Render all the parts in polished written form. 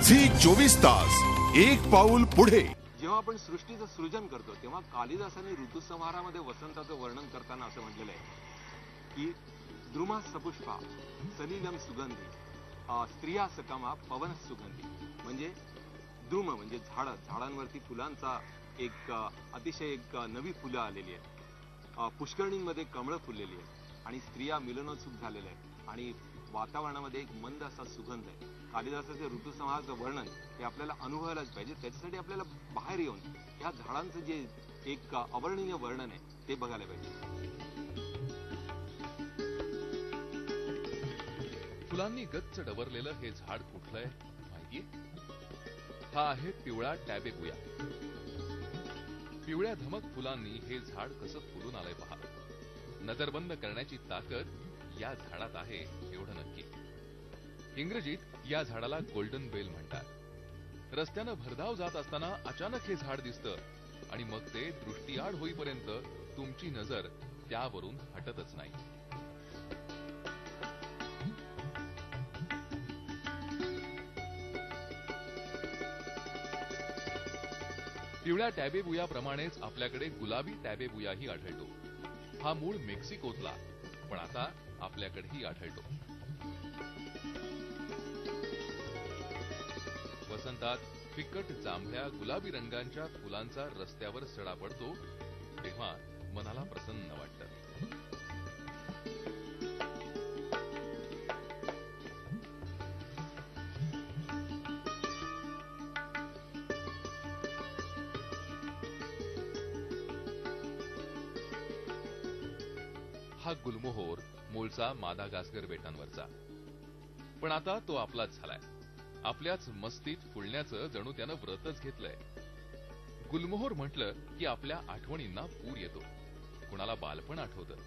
Zee 24 तास एक पाऊल पुढे. जेव्हा आपण सृष्टीचं सृजन करतो तेव्हा कालिदासाने ऋतुसंहारामध्ये वसंताचं वर्णन करताना असं म्हटलेलं आहे की द्रुमा सपुष्पा सलिलम सुगंधी स्त्रिया सकमा पवन सुगंधी. म्हणजे द्रुम म्हणजे झाडांवरती फुलांचा एक अतिशय एक नवी फुलं आलेली आहेत. पुष्करणींमध्ये कमळं फुललेली आहेत आणि स्त्रिया मिलनोत्सुक झालेल्या आहेत आणि वातावरणामध्ये एक मंद असा सुगंध आहे. कालिदासाचे ऋतुसंहाराचं वर्णन हे आपल्याला अनुभवायलाच पाहिजे. त्याच्यासाठी आपल्याला बाहेर येऊन ह्या झाडांचं जे एक अवर्णनीय वर्णन आहे ते बघायला पाहिजे. फुलांनी गच्च डवरलेलं हे झाड कुठलंय माहितीये? हा आहे पिवळा टॅबेबुया. पिवळ्या धमक फुलांनी हे झाड कसं फुलून आलंय पहा. नजरबंद करण्याची ताकद या झाडात आहे एवढं नक्की. इंग्रजीत या झाडाला गोल्डन बेल म्हणतात. रस्त्यानं भरधाव जात असताना अचानक हे झाड दिसतं आणि मग ते दृष्टीआड होईपर्यंत तुमची नजर त्यावरून हटतच नाही. पिवळ्या टॅबेबुयाप्रमाणेच आपल्याकडे गुलाबी टॅबेबुयाही आढळतो. हा मूळ मेक्सिकोतला, पण आता आपल्याकडेही आढळतो. वसंतात फिकट जांभळ्या गुलाबी रंगांच्या फुलांचा रस्त्यावर सडा पडतो तेव्हा मनाला प्रसन्न वाटतं. हा गुलमोहोर मूळचा मादागास्कर बेटांवरचा, पण आता तो आपलाच झालाय. आपल्याच मस्तीत फुलण्याचं जणू त्यानं व्रतच घेतलंय. गुलमोहोर म्हटलं की आपल्या आठवणींना पूर येतो. कुणाला बालपण आठवतं,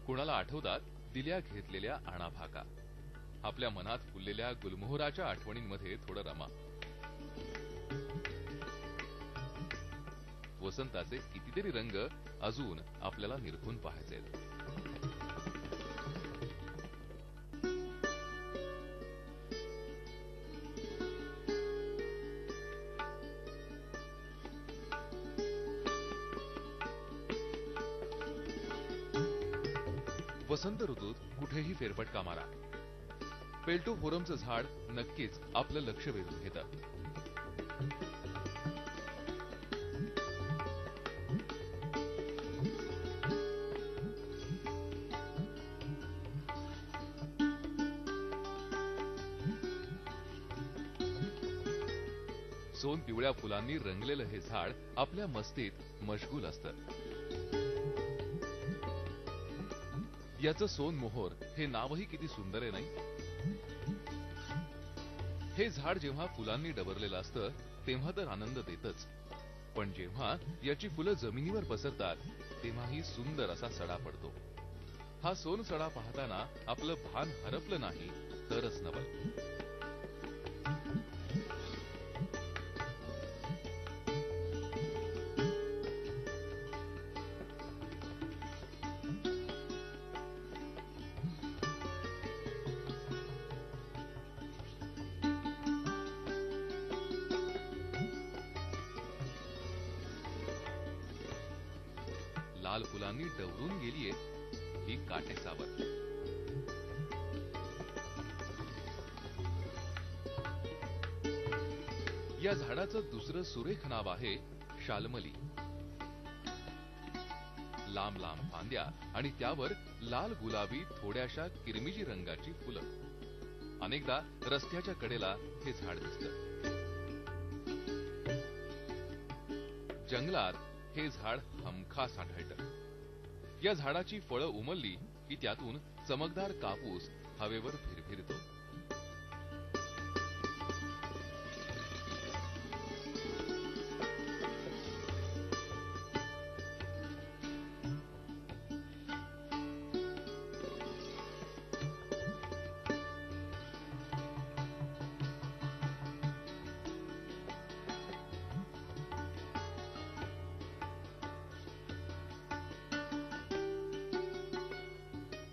कुणाला आठवतात दिल्या घेतलेल्या आणाभाका. आपल्या मनात फुललेल्या गुलमोहराच्या आठवणींमध्ये थोडं रमा. वसंताचे कितीतरी रंग अजून आपल्याला निरखून पाहायचे. वसंत ऋतूत कुठेही फेरफटका मारा. पेल्टोफोरमचं झाड नक्कीच आपलं लक्ष वेधून घेतं. सोन पिवळ्या फुलांनी रंगलेलं हे झाड आपल्या मस्तीत मशगूल असतं. याचं सोन मोहोर हे नावही किती सुंदर आहे नाही? हे झाड जेव्हा फुलांनी डबरलेलं असतं तेव्हा तर आनंद देतच, पण जेव्हा याची फुलं जमिनीवर पसरतात तेव्हाही सुंदर असा सडा पडतो. हा सोन सडा पाहताना आपलं भान हरपलं नाही तरच नवल. लाल फुलांनी डवरून गेलीये ही काटेसावर. या झाडाचं दुसरं सुरेख नाव आहे शाल्मली. लांब लांब फांद्या आणि त्यावर लाल गुलाबी थोड्याशा किरमिजी रंगाची फुलं. अनेकदा रस्त्याच्या कडेला हे झाड दिसतं. जंगलात हे झाड हमखास आढळतं. या झाडाची फळं उमलली की त्यातून चमकदार कापूस हवेवर फिरफिरतो.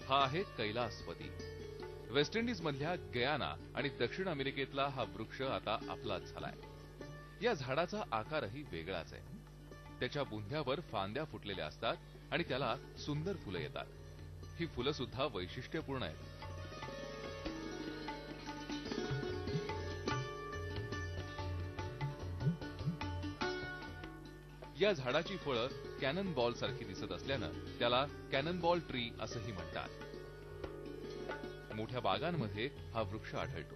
हा आहे कैलासपती. वेस्ट इंडिज मधल्या गयाना आणि दक्षिण अमेरिकेतला हा वृक्ष आता आपलाच झालाय. या झाडाचा आकारही वेगळाच आहे. त्याच्या बुंध्यावर फांद्या फुटलेल्या असतात आणि त्याला सुंदर फुलं येतात. ही फुलं सुद्धा वैशिष्ट्यपूर्ण आहेत. या झाडाची फळं कॅनन बॉल सारखी दिसत असल्यानं त्याला कॅनन बॉल ट्री असंही म्हणतात. मोठ्या बागांमध्ये हा वृक्ष आढळतो.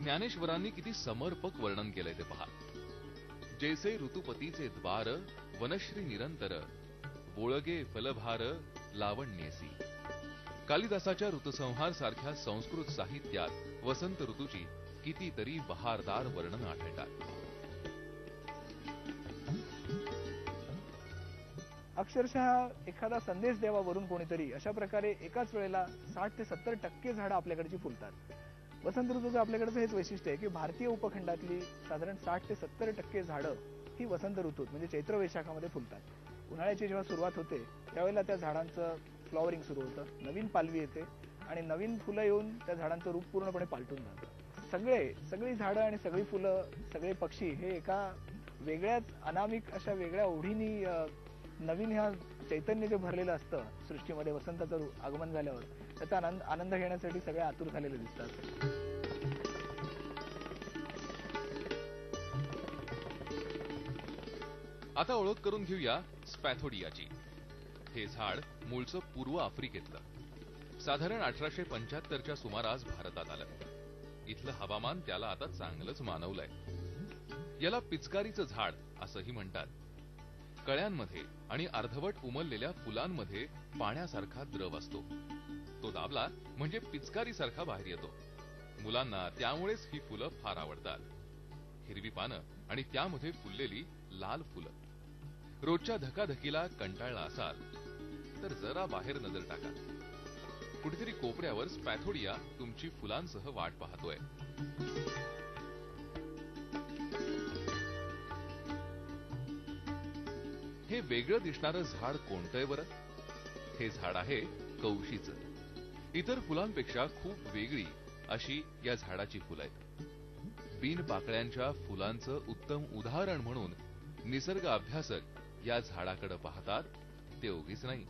ज्ञानेश्वरांनी किती समर्पक वर्णन केलंय ते पहा. जैसे ऋतुपतीचे द्वार वनश्री निरंतर बोळगे फलभार लावण्येसी. कालिदासाच्या ऋतुसंहार सारख्या संस्कृत साहित्यात वसंत ऋतूची कितीतरी बहारदार वर्णन आढळतात. अक्षरशः एखादा संदेश द्यावा वरून कोणीतरी अशा प्रकारे एकाच वेळेला 60 ते 70% झाडं आपल्याकडची फुलतात. वसंत ऋतूचं आपल्याकडचं हेच वैशिष्ट्य आहे की भारतीय उपखंडातली साधारण 60 ते 70% झाडं ही वसंत ऋतूत म्हणजे चैत्र वैशाखामध्ये फुलतात. उन्हाळ्याची जेव्हा सुरुवात होते त्यावेळेला त्या झाडांचं फ्लॉवरिंग सुरू होतं, नवीन पालवी येते आणि नवीन फुलं येऊन त्या झाडांचं रूप पूर्णपणे पालटून जातं. सगळी झाडं आणि सगळी फुलं, सगळे पक्षी हे एका वेगळ्याच अनामिक अशा वेगळ्या ओढीनी नवीन ह्या चैतन्य जे भरलेलं असतं सृष्टीमध्ये वसंताचं आगमन झाल्यावर त्याचा आनंद घेण्यासाठी सगळे आतुर झालेले दिसतात. आता ओळख करून घेऊया स्पॅथोडियाची. हे झाड मूळचं पूर्व आफ्रिकेतलं. साधारण 1875च्या सुमारास भारतात आलं. इथलं हवामान त्याला आता चांगलंच मानवलंय. याला पिचकारीचं झाड असंही म्हणतात. कळ्यांमध्ये आणि अर्धवट उमललेल्या फुलांमध्ये पाण्यासारखा द्रव असतो. तो दाबला म्हणजे पिचकारीसारखा बाहेर येतो. मुलांना त्यामुळेच ही फुलं फार आवडतात. हिरवी पानं आणि त्यामध्ये फुललेली लाल फुलं. रोजच्या धकाधकीला कंटाळला असाल तर जरा बाहेर नजर टाका. कुठेतरी कोपऱ्यावर स्पॅथोडिया तुमची फुलांसह वाट पाहतोय. हे वेगळं दिसणारं झाड कोणतंय बरं? हे झाड आहे कवशीचं. इतर फुलांपेक्षा खूप वेगळी अशी या झाडाची फुलं आहेत. बिनपाकळ्यांच्या फुलांचं उत्तम उदाहरण म्हणून निसर्ग अभ्यासक या झाडाकडे पाहतात ते उगीच नाही.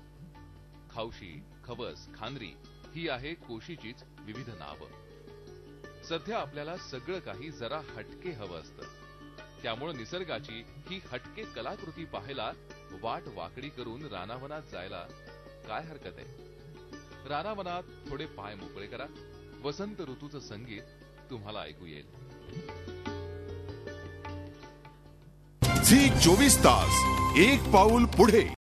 खावशी, खवस, खानरी ही आहे कोशीचीच विविध नावं. सध्या आपल्याला सगळं काही जरा हटके हवं असतं. त्यामुळे निसर्गाची ही हटके कलाकृती पाहायला वाट वाकडी करून रानावनात जायला काय हरकत आहे? रानावनात थोडे पाय मोकळे करा. वसंत ऋतूचं संगीत तुम्हाला ऐकू येईल. झी 24 तास एक पाऊल पुढे.